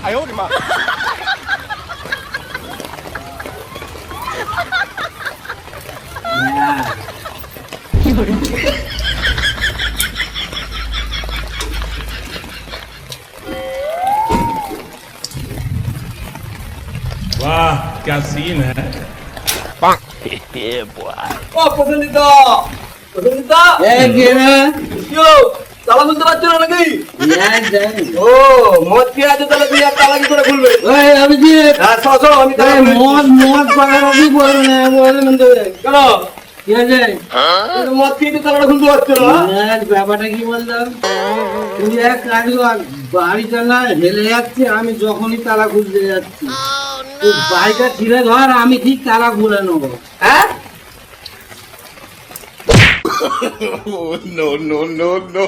哎呦我的妈वाह क्या सीन है পছন্দিতা পছন্দিতা কিও তালা খুলতে পারছো না নাকি ও মদ কি আছে তাহলে তুই আর তালা কি করে খুলবে আমি যে হ্যাঁ চলো আমি তালা খুলছি। মদ পাকাপাকি করে না বলে মনে কেন কি আছে তুমি মদ খেয়ে তো তালাটা খুলতে পারছো না ব্যাপারটা কি বললাম তুমি এক কাজ কর বাড়িটা না হেলে যাচ্ছে আমি যখনই তালা খুলতে যাচ্ছি তুই বাড়িটা ছিঁড়ে ধর আমি ঠিক তালা খুলে নেবো হ্যাঁ no no no no